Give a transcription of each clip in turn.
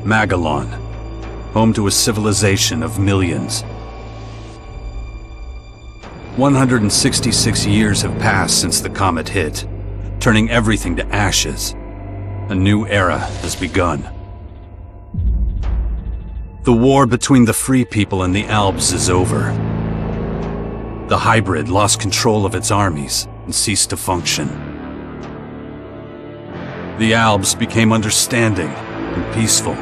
Magalan, home to a civilization of millions. 166 years have passed since the comet hit, turning everything to ashes. A new era has begun. The war between the free people and the Alps is over. The hybrid lost control of its armies and ceased to function. The Alps became understanding and peaceful.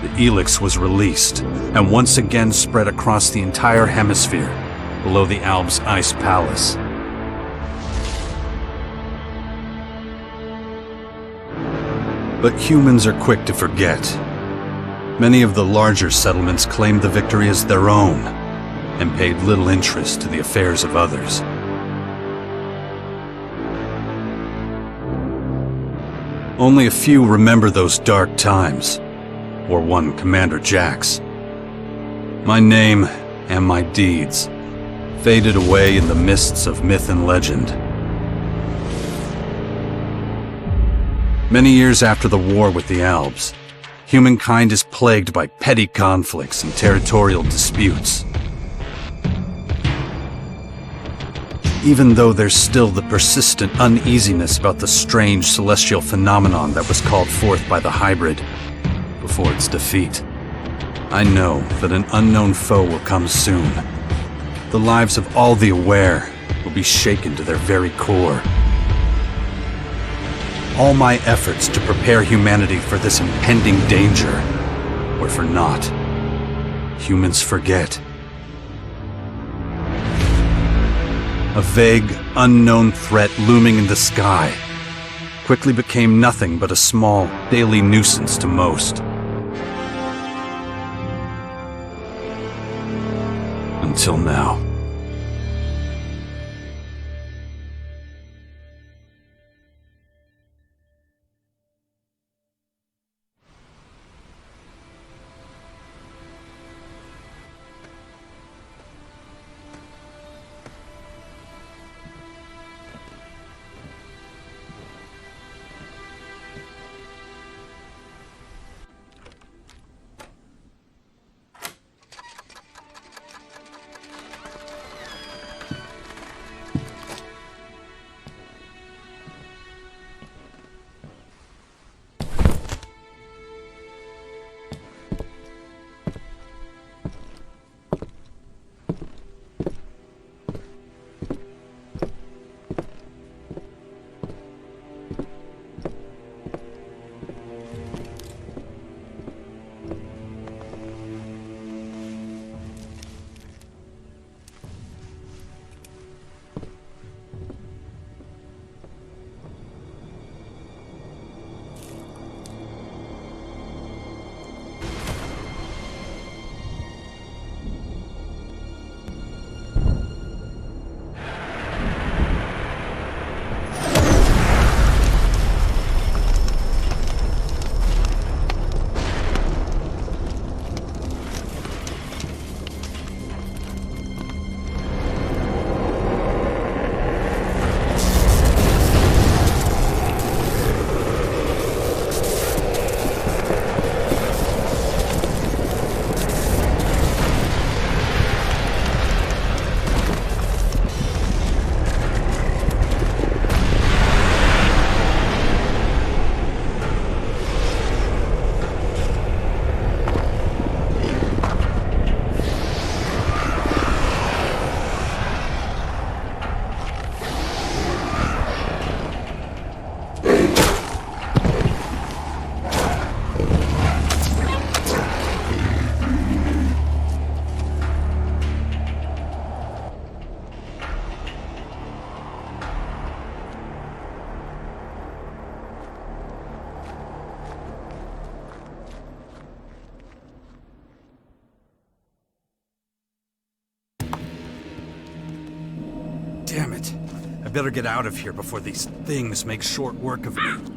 The ELEX was released and once again spread across the entire hemisphere below the Alps' ice palace. But humans are quick to forget. Many of the larger settlements claimed the victory as their own and paid little interest to the affairs of others. Only a few remember those dark times, or one Commander Jax. My name and my deeds faded away in the mists of myth and legend. Many years after the war with the Alps, humankind is plagued by petty conflicts and territorial disputes. Even though there's still the persistent uneasiness about the strange celestial phenomenon that was called forth by the hybrid before its defeat, I know that an unknown foe will come soon. The lives of all the aware will be shaken to their very core. All my efforts to prepare humanity for this impending danger were for naught. Humans forget. A vague, unknown threat looming in the sky quickly became nothing but a small, daily nuisance to most. Until now. Damn it. I better get out of here before these things make short work of me.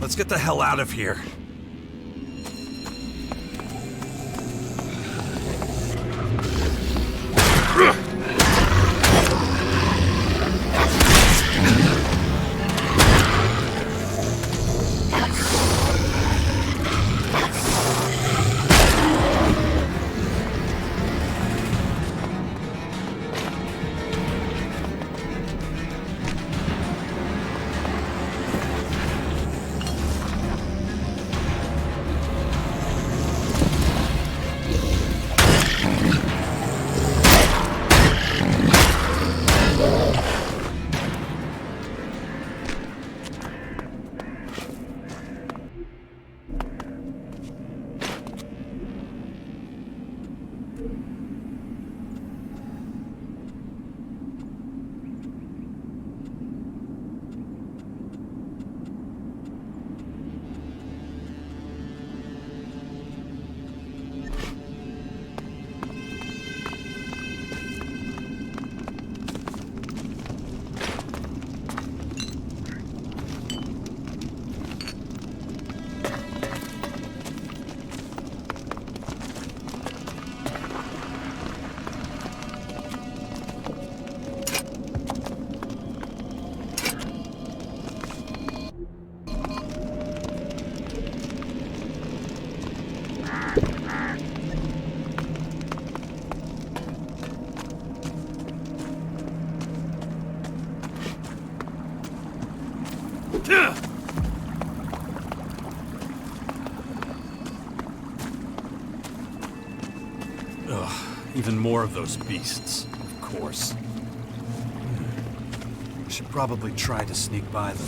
Let's get the hell out of here. Even more of those beasts, of course. I should probably try to sneak by them.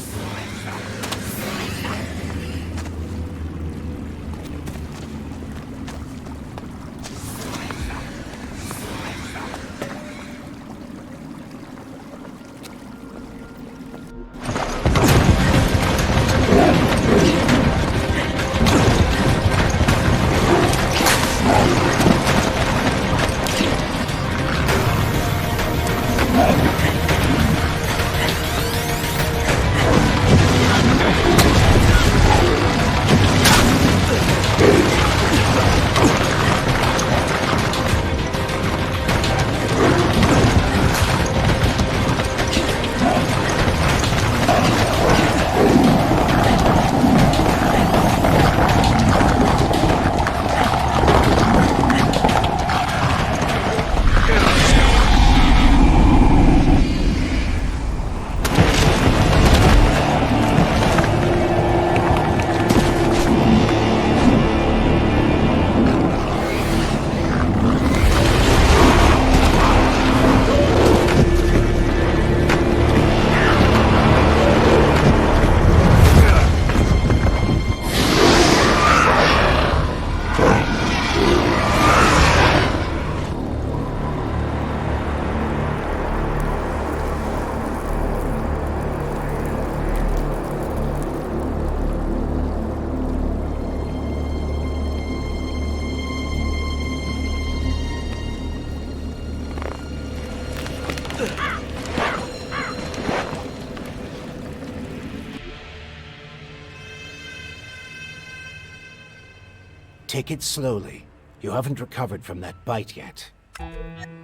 Take it slowly. You haven't recovered from that bite yet.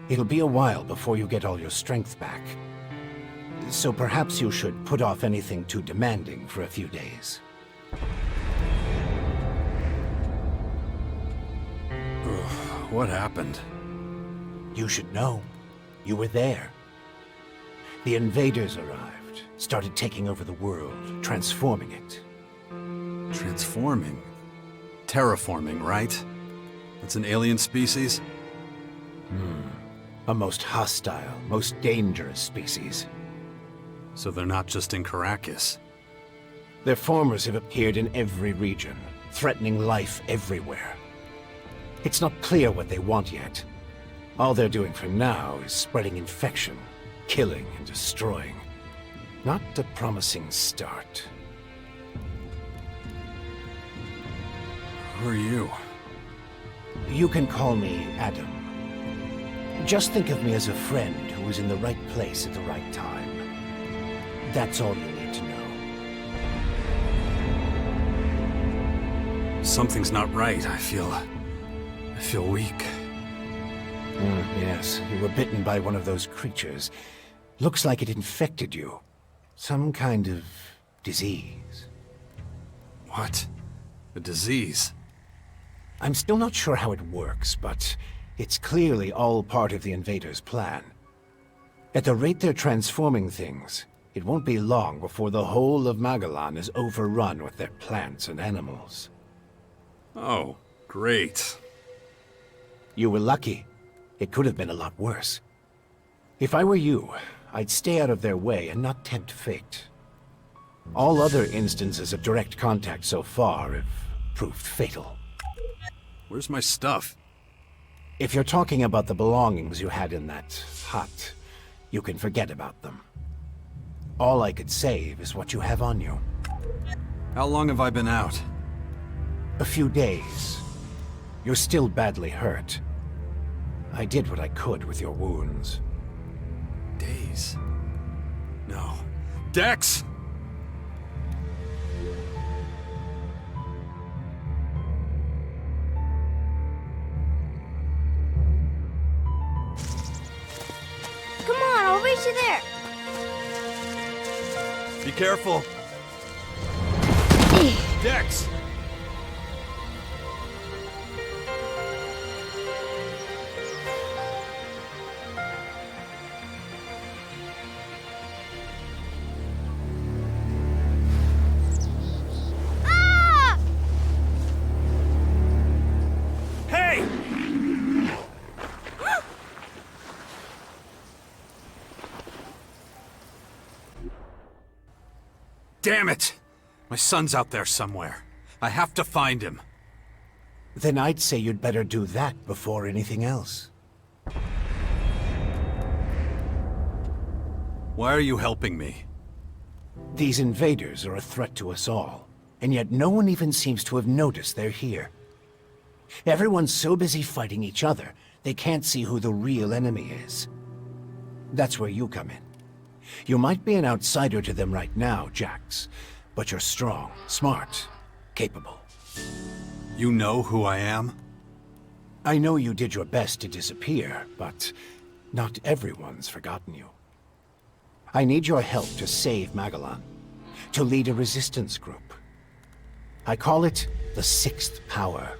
It'll be a while before you get all your strength back. So perhaps you should put off anything too demanding for a few days. What happened? You should know. You were there. The invaders arrived, started taking over the world, transforming it. Transforming? Terraforming, right? It's an alien species? A most hostile, most dangerous species. So they're not just in Caracas. Their formers have appeared in every region, threatening life everywhere. It's not clear what they want yet. All they're doing for now is spreading infection, killing and destroying. Not a promising start. Who are you? You can call me Adam. Just think of me as a friend who was in the right place at the right time. That's all you need to know. Something's not right. I feel weak. Yes, you were bitten by one of those creatures. Looks like it infected you. Some kind of disease. What? A disease? I'm still not sure how it works, but it's clearly all part of the invaders' plan. At the rate they're transforming things, it won't be long before the whole of Magalan is overrun with their plants and animals. Oh, great. You were lucky. It could have been a lot worse. If I were you, I'd stay out of their way and not tempt fate. All other instances of direct contact so far have proved fatal. Where's my stuff? If you're talking about the belongings you had in that hut, you can forget about them. All I could save is what you have on you. How long have I been out? A few days. You're still badly hurt. I did what I could with your wounds. Days? No. Dex! Come on, I'll reach you there. Be careful. Dex! Ah! Hey! Damn it! My son's out there somewhere. I have to find him. Then I'd say you'd better do that before anything else. Why are you helping me? These invaders are a threat to us all, and yet no one even seems to have noticed they're here. Everyone's so busy fighting each other, they can't see who the real enemy is. That's where you come in. You might be an outsider to them right now, Jax, but you're strong, smart, capable. You know who I am? I know you did your best to disappear, but not everyone's forgotten you. I need your help to save Magalan, to lead a resistance group. I call it the Sixth Power,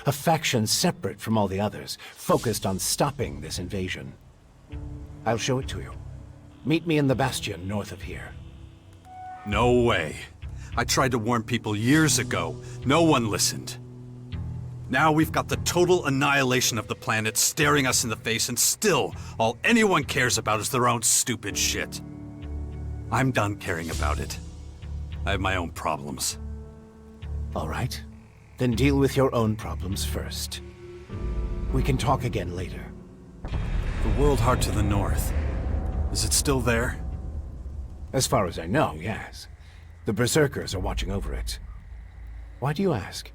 a faction separate from all the others, focused on stopping this invasion. I'll show it to you. Meet me in the bastion north of here. No way. I tried to warn people years ago. No one listened. Now we've got the total annihilation of the planet staring us in the face, and still, all anyone cares about is their own stupid shit. I'm done caring about it. I have my own problems. All right. Then deal with your own problems first. We can talk again later. The World Heart to the north. Is it still there? As far as I know, yes. The Berserkers are watching over it. Why do you ask?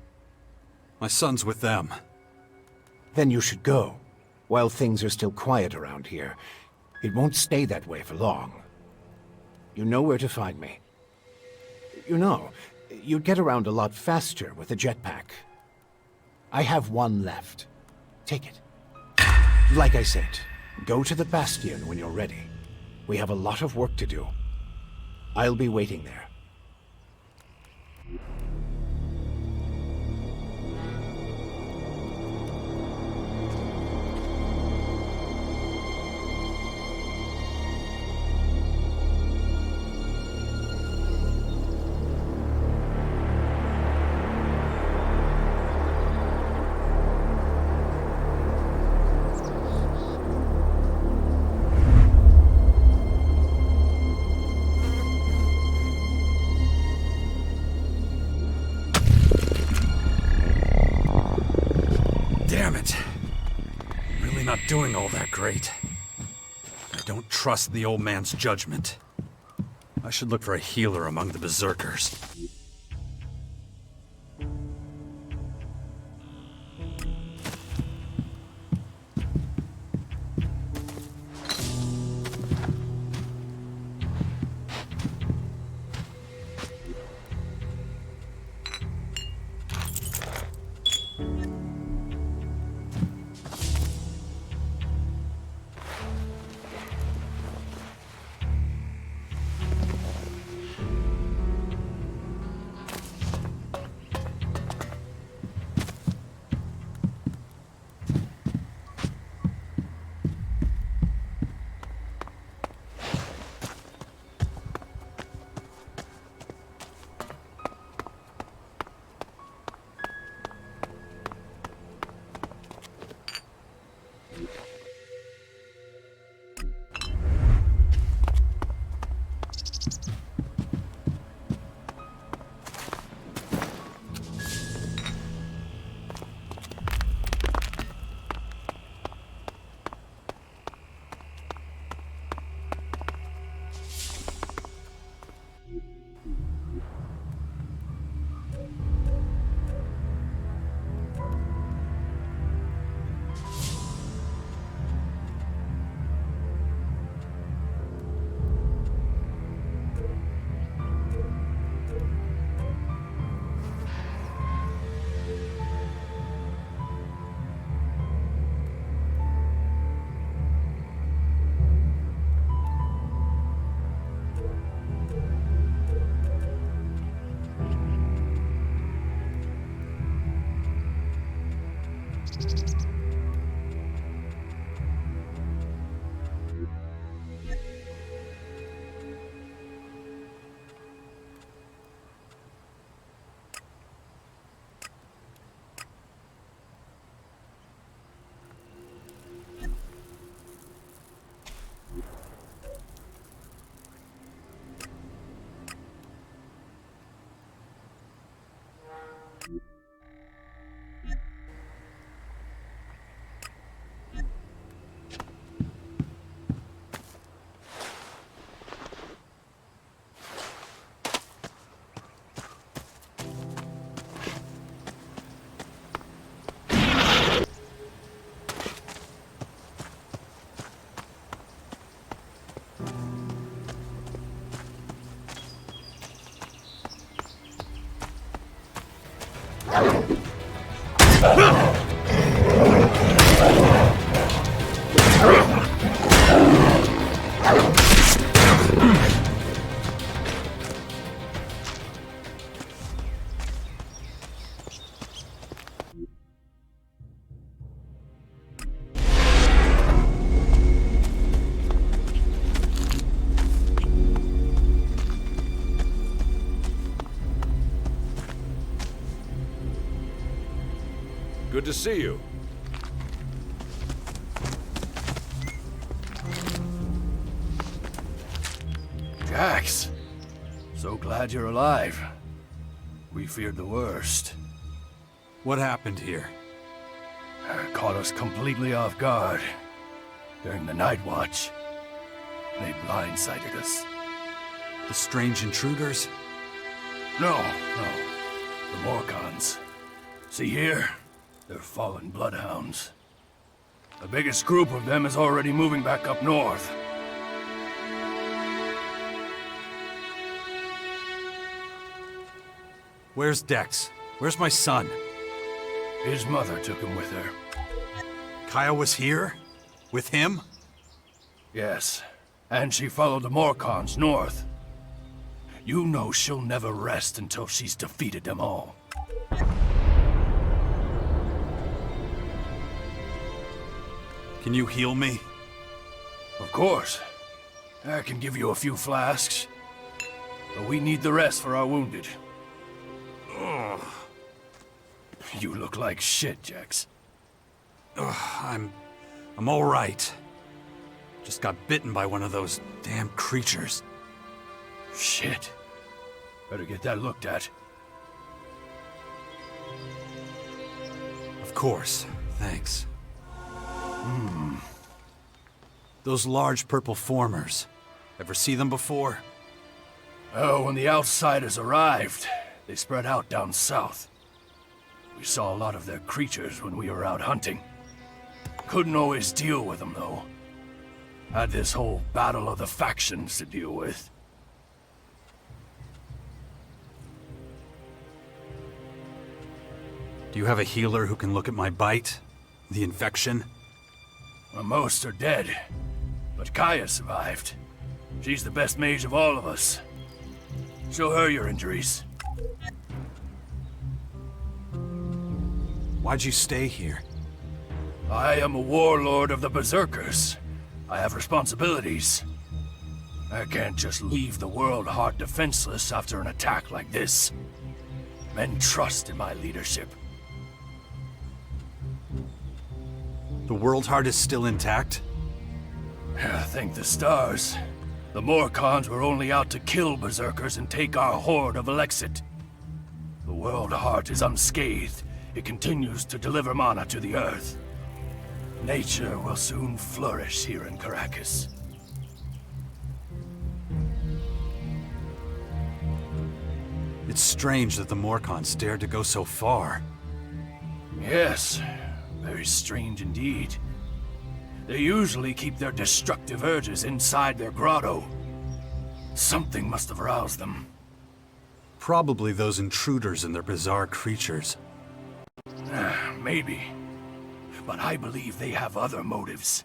My son's with them. Then you should go, while things are still quiet around here. It won't stay that way for long. You know where to find me. You know, you'd get around a lot faster with a jetpack. I have one left. Take it. Like I said, go to the Bastion when you're ready. We have a lot of work to do. I'll be waiting there. Damn it. Really not doing all that great. I don't trust the old man's judgment. I should look for a healer among the Berserkers. Good to see you. Jax, so glad you're alive. We feared the worst. What happened here? Caught us completely off guard during the night watch. They blindsided us. The strange intruders? No. The Morcons. See here? They're fallen bloodhounds. The biggest group of them is already moving back up north. Where's Dex? Where's my son? His mother took him with her. Kaya was here? With him? Yes, and she followed the Morcons north. You know she'll never rest until she's defeated them all. Can you heal me? Of course. I can give you a few flasks. But we need the rest for our wounded. Ugh. You look like shit, Jax. I'm all right. Just got bitten by one of those damn creatures. Shit. Better get that looked at. Of course. Thanks. Those large purple formers. Ever see them before? Oh, when the outsiders arrived, they spread out down south. We saw a lot of their creatures when we were out hunting. Couldn't always deal with them, though. Had this whole battle of the factions to deal with. Do you have a healer who can look at my bite? The infection? Well, most are dead, but Kaya survived. She's the best mage of all of us. Show her your injuries. Why'd you stay here? I am a warlord of the Berserkers. I have responsibilities. I can't just leave the world hard defenseless after an attack like this. Men trust in my leadership. The World Heart is still intact? Thank the stars. The Morcons were only out to kill Berserkers and take our horde of ELEX II. The World Heart is unscathed. It continues to deliver mana to the Earth. Nature will soon flourish here in Caracas. It's strange that the Morcons dared to go so far. Yes, very strange indeed. They usually keep their destructive urges inside their grotto. Something must have aroused them. Probably those intruders and their bizarre creatures. Maybe. But I believe they have other motives.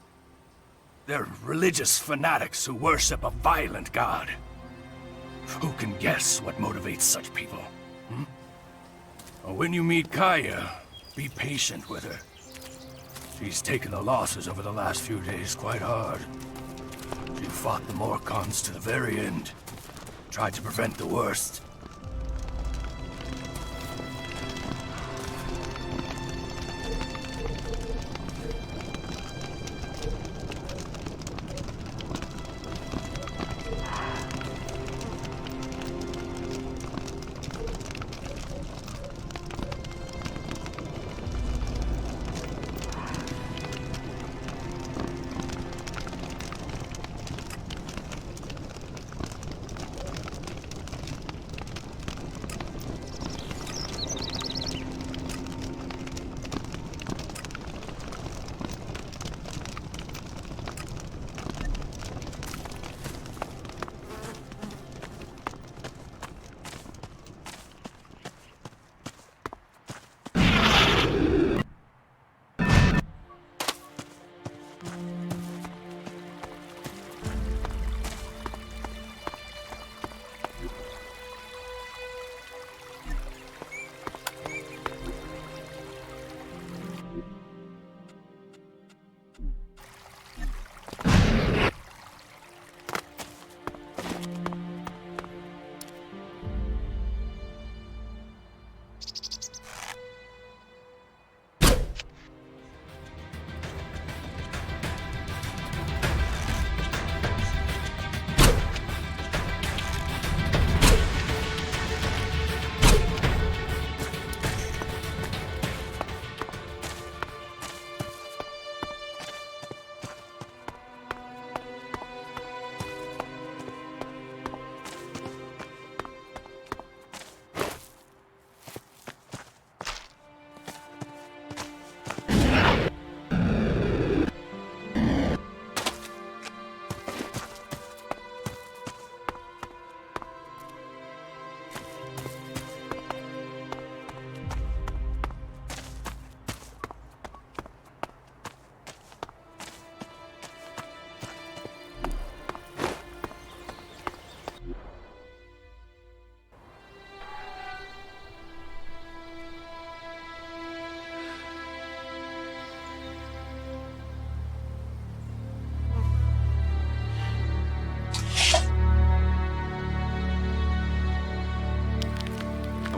They're religious fanatics who worship a violent god. Who can guess what motivates such people? Well, when you meet Kaya, be patient with her. She's taken the losses over the last few days quite hard. She fought the Morcons to the very end. Tried to prevent the worst.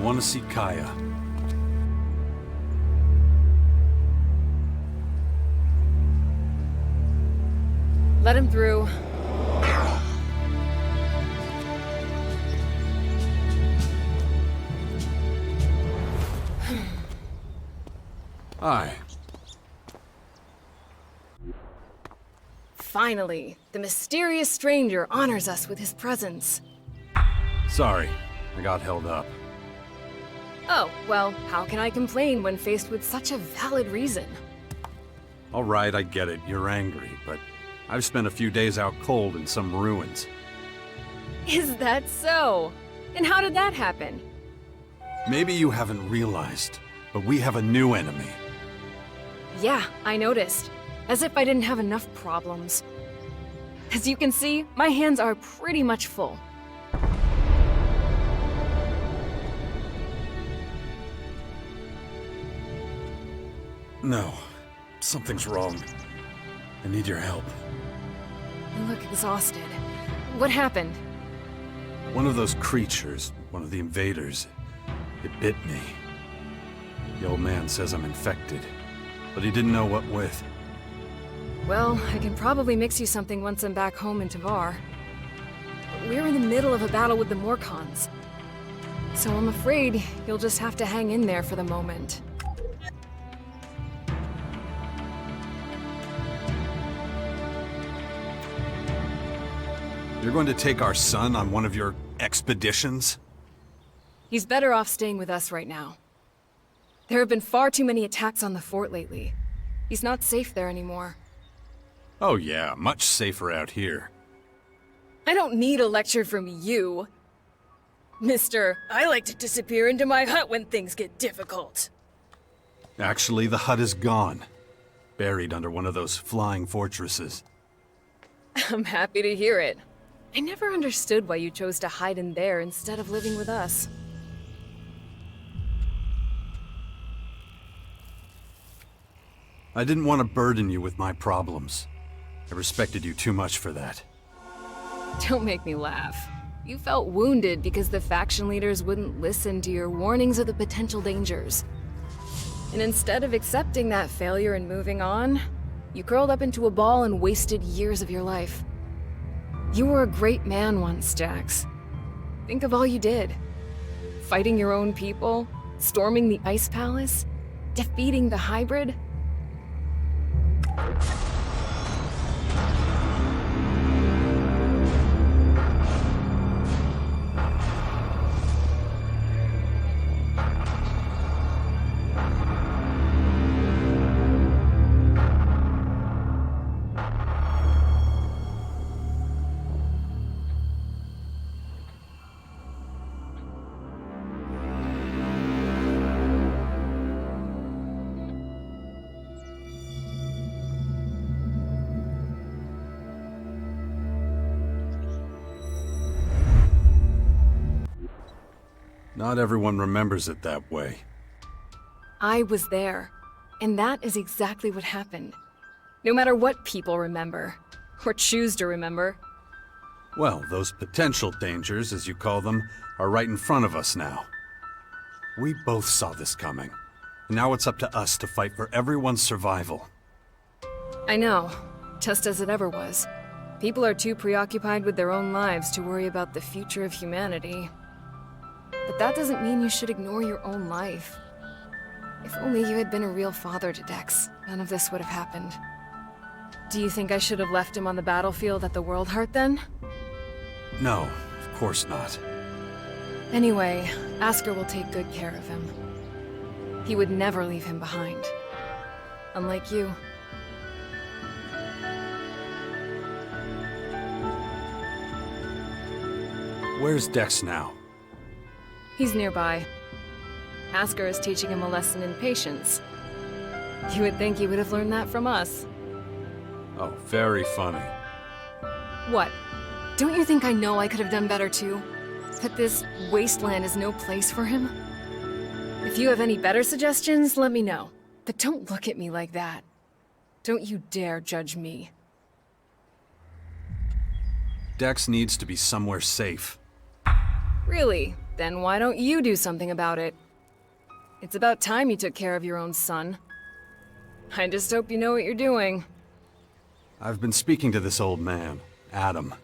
want to see Kaya. Let him through. Hi. Finally, the mysterious stranger honors us with his presence. Sorry, I got held up. Oh, well, how can I complain when faced with such a valid reason? All right, I get it. You're angry, but I've spent a few days out cold in some ruins. Is that so? And how did that happen? Maybe you haven't realized, but we have a new enemy. Yeah, I noticed. As if I didn't have enough problems. As you can see, my hands are pretty much full. No, something's wrong. I need your help. You look exhausted. What happened? One of those creatures, one of the invaders, it bit me. The old man says I'm infected, but he didn't know what with. Well, I can probably mix you something once I'm back home in Tavar. But we're in the middle of a battle with the Morcons. So I'm afraid you'll just have to hang in there for the moment. You're going to take our son on one of your expeditions? He's better off staying with us right now. There have been far too many attacks on the fort lately. He's not safe there anymore. Oh yeah, much safer out here. I don't need a lecture from you. Mister, I like to disappear into my hut when things get difficult. Actually, the hut is gone. Buried under one of those flying fortresses. I'm happy to hear it. I never understood why you chose to hide in there instead of living with us. I didn't want to burden you with my problems. I respected you too much for that. Don't make me laugh. You felt wounded because the faction leaders wouldn't listen to your warnings of the potential dangers. And instead of accepting that failure and moving on, you curled up into a ball and wasted years of your life. You were a great man once, Jax. Think of all you did. Fighting your own people, storming the Ice Palace, defeating the hybrid. Not everyone remembers it that way. I was there, and that is exactly what happened. No matter what people remember, or choose to remember. Well, those potential dangers, as you call them, are right in front of us now. We both saw this coming. And now it's up to us to fight for everyone's survival. I know, just as it ever was. People are too preoccupied with their own lives to worry about the future of humanity. But that doesn't mean you should ignore your own life. If only you had been a real father to Dex, none of this would have happened. Do you think I should have left him on the battlefield at the World Heart then? No, of course not. Anyway, Asker will take good care of him. He would never leave him behind. Unlike you. Where's Dex now? He's nearby. Asker is teaching him a lesson in patience. You would think he would have learned that from us. Oh, very funny. What? Don't you think I know I could have done better too? That this wasteland is no place for him? If you have any better suggestions, let me know. But don't look at me like that. Don't you dare judge me. Dex needs to be somewhere safe. Really? Then why don't you do something about it? It's about time you took care of your own son. I just hope you know what you're doing. I've been speaking to this old man, Adam.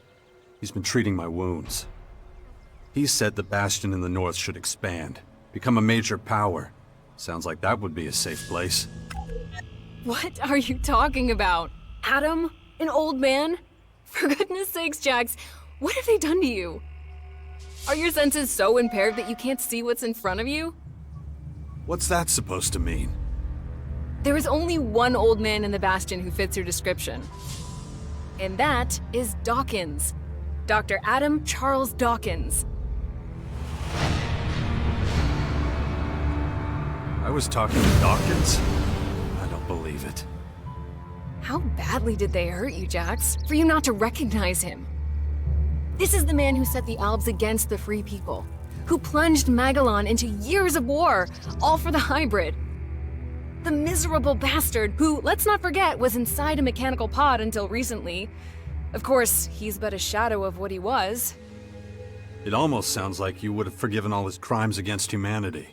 He's been treating my wounds. He said the Bastion in the north should expand, become a major power. Sounds like that would be a safe place. What are you talking about? Adam? An old man? For goodness sakes, Jax, what have they done to you? Are your senses so impaired that you can't see what's in front of you? What's that supposed to mean? There is only one old man in the Bastion who fits your description. And that is Dawkins. Dr. Adam Charles Dawkins. I was talking to Dawkins? I don't believe it. How badly did they hurt you, Jax, for you not to recognize him? This is the man who set the Alps against the Free People, who plunged Magalan into years of war, all for the hybrid. The miserable bastard who, let's not forget, was inside a mechanical pod until recently. Of course, he's but a shadow of what he was. It almost sounds like you would have forgiven all his crimes against humanity.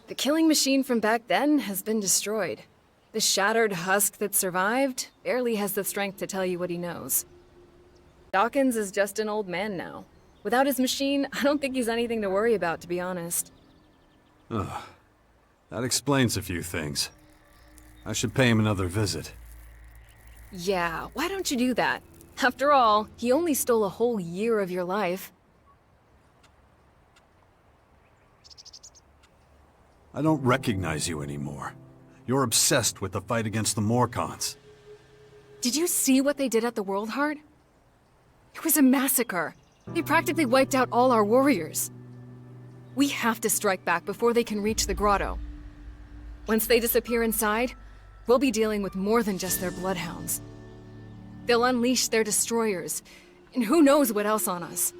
The killing machine from back then has been destroyed. The shattered husk that survived barely has the strength to tell you what he knows. Dawkins is just an old man now. Without his machine, I don't think he's anything to worry about, to be honest. Ugh. That explains a few things. I should pay him another visit. Yeah, why don't you do that? After all, he only stole a whole year of your life. I don't recognize you anymore. You're obsessed with the fight against the Morcons. Did you see what they did at the World Heart? It was a massacre. They practically wiped out all our warriors. We have to strike back before they can reach the grotto. Once they disappear inside, we'll be dealing with more than just their bloodhounds. They'll unleash their destroyers, and who knows what else on us.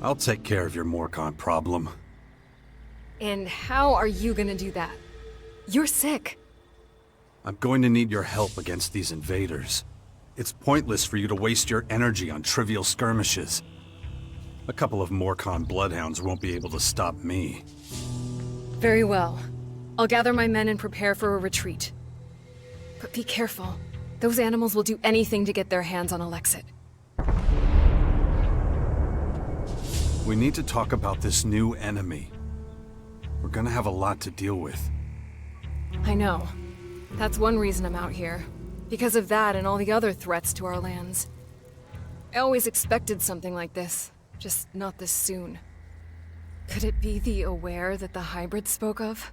I'll take care of your Morcon problem. And how are you gonna do that? You're sick. I'm going to need your help against these invaders. It's pointless for you to waste your energy on trivial skirmishes. A couple of Morcon bloodhounds won't be able to stop me. Very well. I'll gather my men and prepare for a retreat. But be careful. Those animals will do anything to get their hands on Alexit. We need to talk about this new enemy. We're gonna have a lot to deal with. I know. That's one reason I'm out here. Because of that and all the other threats to our lands. I always expected something like this, just not this soon. Could it be the aware that the hybrid spoke of?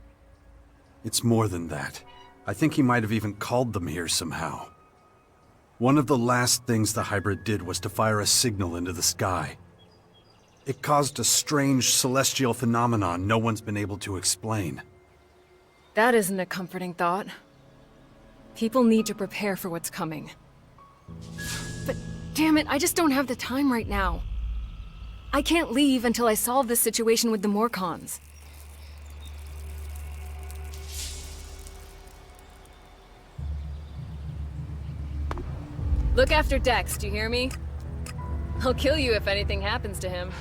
It's more than that. I think he might have even called them here somehow. One of the last things the hybrid did was to fire a signal into the sky. It caused a strange celestial phenomenon no one's been able to explain. That isn't a comforting thought. People need to prepare for what's coming. But damn it, I just don't have the time right now. I can't leave until I solve this situation with the Morcons. Look after Dex, do you hear me? I'll kill you if anything happens to him.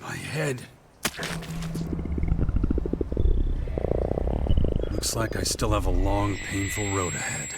My head. Looks like I still have a long, painful road ahead.